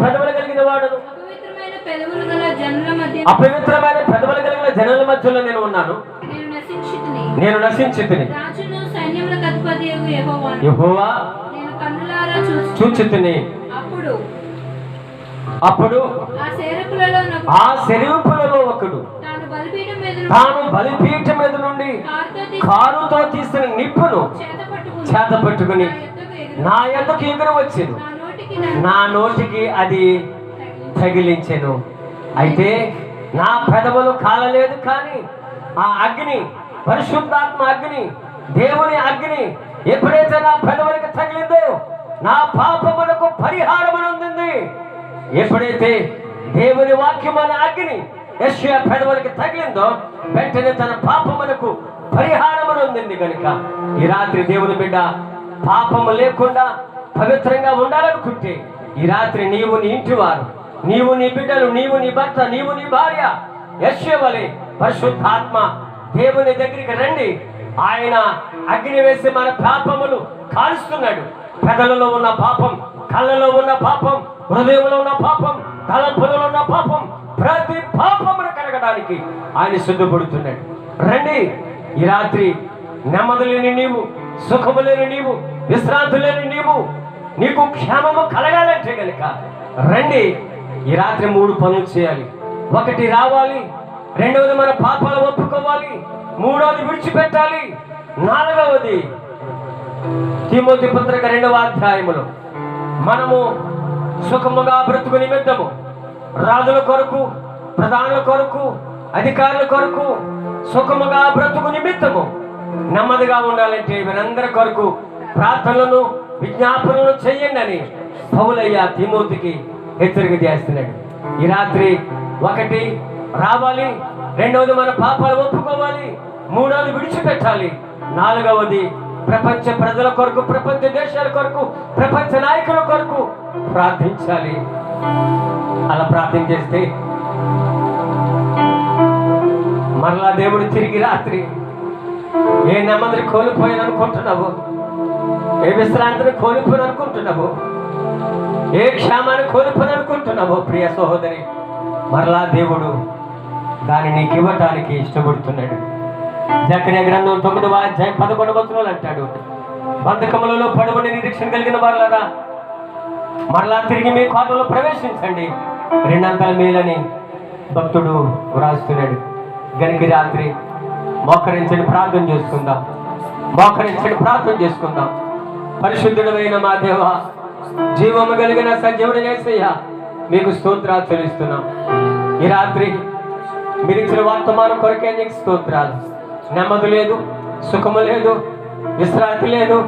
పెదవులు కలిగిన వాడును, అపవిత్రమైన పెదవులు గల జనుల మధ్య అపవిత్రమైన పెదవులు కలిగిన జనుల మధ్యలో నేను ఉన్నాను, నేను నశించితిని. రాజును సైన్యములకు అధిపతియగు యెహోవాను యెహోవా నేను కన్నులారా చూచితిని. అప్పుడు ఆ సెరుపులలో ఒకడు తాను బలిపీఠం మీద నుండి కారుతో తీసిన నిప్పును చేత పట్టుకుని నా యొద్దకు ఎగురు వచ్చెను, నా నోటికి అది తగిలించెను. అయితే నా పెదవులు కాలలేదు, కానీ ఆ అగ్ని, పరిశుద్ధాత్మ అగ్ని, దేవుని అగ్ని ఎప్పుడైతే నా పెదవులకు తగిలిందో నా పాపములకు పరిహారం అందింది. ఎప్పుడైతే దేవుని వాక్యమైన అగ్ని యెషయా పెదవులకి తగిలిందో వెంటనే తన పాపములకు పరిహారం అందింది. కనుక ఈ రాత్రి దేవుని బిడ్డ పాపము లేకుండా పవిత్రంగా ఉండాలనుకుంటే ఈ రాత్రి నీవు నీ ఇంటి వారు, నీవు నీ బిడ్డలు, నీవు నీ భర్త, నీవు నీ భార్య యెషయా వలె పరిశుద్ధాత్మ దేవుని దగ్గరికి రండి. ఆయన అగ్ని వేసి మన పాపములు కాలుస్తున్నాడు. పెదలలో ఉన్న పాపం, కళ్ళలో ఉన్న పాపం, హృదయంలో ఉన్న పాపం, తలంపులలో ఉన్న పాపం, ప్రతి పాపమును కడగడానికి ఆయన సిద్ధపడుతున్నాడు. రండి ఈ రాత్రి నెమ్మది లేని నీవు, సుఖము లేని నీవు, విశ్రాంతి లేని నీవు, నీకు క్షేమము కలగాలంటే కనుక రండి. ఈ రాత్రి 3 పనులు చేయాలి. 1 రావాలి, 2వది మన పాపాలు ఒప్పుకోవాలి, 3వది విడిచిపెట్టాలి, 4వది తిమోతి పత్రిక 2వ అధ్యాయములో మనము సుఖముగా బ్రతుకు నిమిత్తము రాజుల కొరకు, ప్రధానుల కొరకు, అధికారుల కొరకు సుఖముగా బ్రతుకు నిమిత్తము నెమ్మదిగా ఉండాలంటే వీరందరి కొరకు ప్రార్థనలను, విజ్ఞాపనలు చేయండి అని పౌలయ్య తిమోతికి హెచ్చరిక చేస్తున్నాడు. ఈ రాత్రి 1 రావాలి, 2వది మన పాపాలు ఒప్పుకోవాలి, 3వది విడిచిపెట్టాలి, 4వది ప్రపంచ ప్రజల కొరకు, ప్రపంచ దేశాల కొరకు, ప్రపంచ నాయకుల కొరకు ప్రార్థించాలి. అలా ప్రార్థన చేస్తే మరలా దేవుడు తిరిగి రాత్రి ఏ నెమ్మదిని కోల్పోయాను అనుకుంటున్నావు, ఏ విశ్రాంతిని కోల్పోయాను అనుకుంటున్నావు, ఏ క్షేమాన్ని కోల్పోయాను అనుకుంటున్నావు ప్రియ సహోదరి, మరలా దేవుడు దాన్ని నీకు ఇవ్వటానికి ఇష్టపడుతున్నాడు. జకర్యా గ్రంథం 9వ అధ్యాయం 11వ వచనంలో అంటాడు, బంధకములలో పడబడి నిరీక్షణ కలిగిన వారులారా మరలా తిరిగి మీ కోటలో ప్రవేశించండి, 2 అంతల మేలని భక్తుడు వ్రాస్తున్నాడు. గనికి రాత్రి మోకరించని ప్రార్థన చేసుకుందాం, మోకరించని ప్రార్థన చేసుకుందాం. పరిశుద్ధుడైన మా దేవ, జీవము కలిగిన సజీవుడు యేసయ్య, మీకు స్తోత్రాలు చెల్లిస్తున్నాం. ఈ రాత్రి మీరు ఇచ్చిన వర్తమానం కొరకే నీకు స్తోత్రాలు. నెమ్మది లేదు, సుఖము లేదు, విశ్రాంతి లేదు,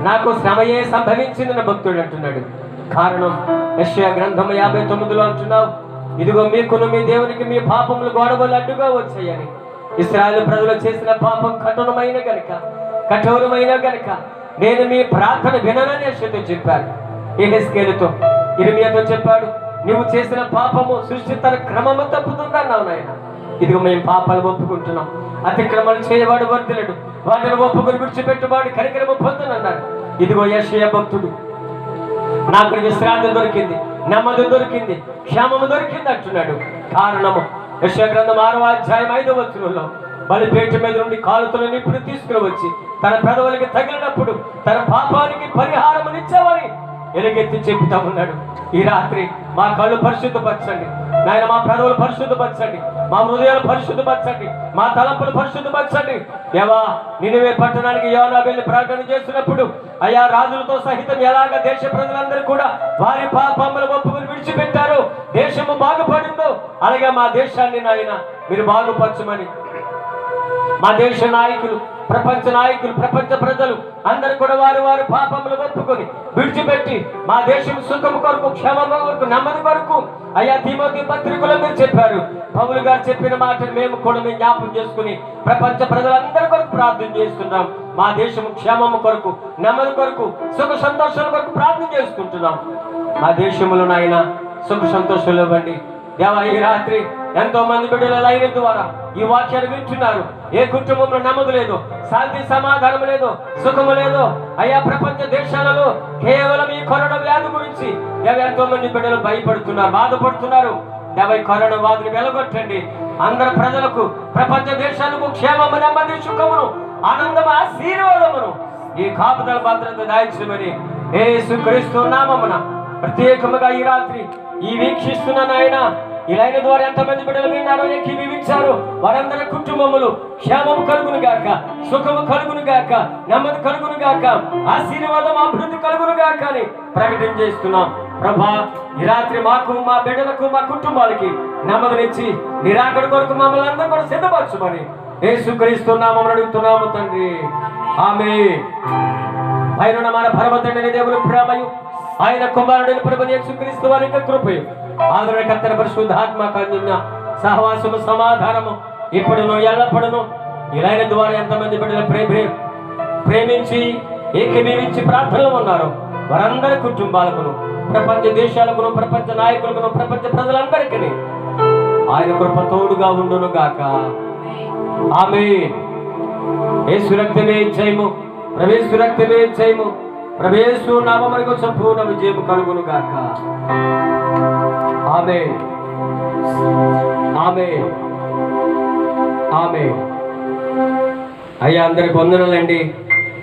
నాకు శ్రమయే సంభవించిందని భక్తుడు అంటున్నాడు. కారణం యెషయా గ్రంథం 59లో అంటున్నావు, ఇదిగో మీకును మీ దేవునికి మీ పాపములు గోడవలు అడ్డుగా వచ్చాయని. ఇశ్రాయేలు ప్రజలు చేసిన పాపం కఠోరమైన గనుక నేను మీ ప్రార్థన విననని యెషయాతో చెప్పాడు. యెహెజ్కేలుతో, ఇర్మీయాతో చెప్పాడు, నువ్వు చేసిన పాపము సృష్టి తన క్రమము తప్పుతుందన్నావు నాయన. ఇదిగో మేము పాపాలు ఒప్పుకుంటున్నాం, అతిక్రమలు చేయవాడు వర్ధిల్లడు, వాటిని ఒప్పుకొని విడిచిపెట్టువాడు కనికరము పొందునన్నాడు. ఇదిగో యెషయా భక్తుడు, నాకు విశ్రాంతి దొరికింది, నెమ్మది దొరికింది, క్షేమము దొరికింది అంటున్నాడు. కారణము యెషయా గ్రంథం 6వ అధ్యాయం 5వ వచనంలో బలిపీఠం మీద నుండి కాలుతున్న నిప్పును తీసుకుని వచ్చి తన పెదవులకి తగిలినప్పుడు తన పాపానికి పరిహారమునిచ్చావని ఎలుగెత్తి చెబుతా ఉన్నాడు. ఈ రాత్రి మా కళ్ళు పరిశుద్ధపరచండి నాయన, మా పెదవులు పరిశుద్ధపరచండి, మా హృదయాలు పరిశుద్ధపరచండి, మా తలంపులు పరిశుద్ధపరచండి. దేవా, నినివే పట్టణానికి యోనా వెళ్ళి ప్రకటన చేసినప్పుడు అయా రాజులతో సహితం ఎలాగ దేశ ప్రజలందరూ కూడా వారి పాపములు ఒప్పుకుని విడిచిపెట్టారు, దేశము బాగుపడిందో అలాగే మా దేశాన్ని నాయన మీరు బాగుపరచమని మా దేశ నాయకులు, ప్రపంచ నాయకులు, ప్రపంచ ప్రజలు అందరు కూడా వారు వారు పాపములు ఒప్పుకొని విడిచిపెట్టి మా దేశం సుఖము కొరకు, క్షేమము కొరకు, నెమ్మది కొరకు అయ్యా తిమోతి పత్రికలో మీరు చెప్పారు. పౌలు గారు చెప్పిన మాటను మేము కూడా మేము జ్ఞాపకం చేసుకుని ప్రపంచ ప్రజలందరి కొరకు ప్రార్థన చేస్తున్నాం. మా దేశము క్షేమము కొరకు, నెమ్మది కొరకు, సుఖ సంతోషాల కొరకు ప్రార్థన చేసుకుంటున్నాం. మా దేశంలో నాయన సుఖ సంతోషాలు ఇవ్వండి దేవా. ఈ రాత్రి ఎంతో మంది బిడ్డల లైవ్ ద్వారా ఈ వాక్యాన్ని వింటున్నారు. ఏ కుటుంబంలో నెమ్మది లేదు, శాంతి సమాధానం లేదు, సుఖము లేదు అయ్యా. ప్రపంచ దేశాలలో కేవలం ఈ కరోనా వ్యాధి గురించి ఎంతో మంది బిడ్డలు భయపడుతున్నారు, బాధపడుతున్నారు. ఈ కరోనా వ్యాధిని వెలగొట్టండి. అందరు ప్రజలకు, ప్రపంచ దేశాలకు క్షేమము, నెమ్మది, సుఖమును, ఆనందము, ఆశీర్వాదమును ఈ కాపుదల భద్రత దాయించమని యేసుక్రీస్తు నామమున ప్రత్యేకముగా ఈ రాత్రి ఈ వీక్షిస్తున్న నాయన ఈ లైన్ ద్వారా ఎంతమంది బిడ్డలు విన్నారో, ఏకీభవించారు, వారందరి కుటుంబములు క్షేమము కలుగును గాక, సుఖము కలుగును గాక, నెమ్మది కలుగును గాక, ఆశీర్వాదం, అభివృద్ధి కలుగును గాక అని ప్రకటన చేస్తున్నాం. ప్రభా ఈ రాత్రి మాకు, మా బిడ్డలకు, మా కుటుంబాలకి నెమ్మదినిచ్చి నిరాకడ కొరకు మమ్మల్ని అందరూ కూడా సిద్ధపరచుమని యేసుక్రీస్తు నామమున అడుగుతున్నాము తండ్రి. ఆమేన్. పైన మన పరమ తండ్రి దేవుని ప్రేమయు ఆయన కుమారుడైన ప్రభువైన యేసుక్రీస్తు వారి యొక్క కృపయు ఆదరణకర్తైన పరిశుద్ధాత్మ కారుణ్య సహవాసము సమాధానము ఇప్పుడును ఎల్లప్పుడును ఈ లైన్ ద్వారా ఎంతమంది బిడ్డలు ప్రేమించి ఏకీభవించి ప్రార్థనలో ఉన్నారు వారందరి కుటుంబాలకును, ప్రపంచ దేశాలకును, ప్రపంచ నాయకులకును, ప్రపంచ ప్రజలందరికీ ఆయన కృప తోడుగా ఉండును గాక. ఆమేన్. యేసు రక్తమే జయము, ప్రవేశు రక్తమే జయము, ప్రవేశు నామమునకు సంపూర్ణ విజయము కలుగును గాక. ఆమేన్. ఆమేన్. ఆమేన్. అయ్యా అందరికి వందనాలండి.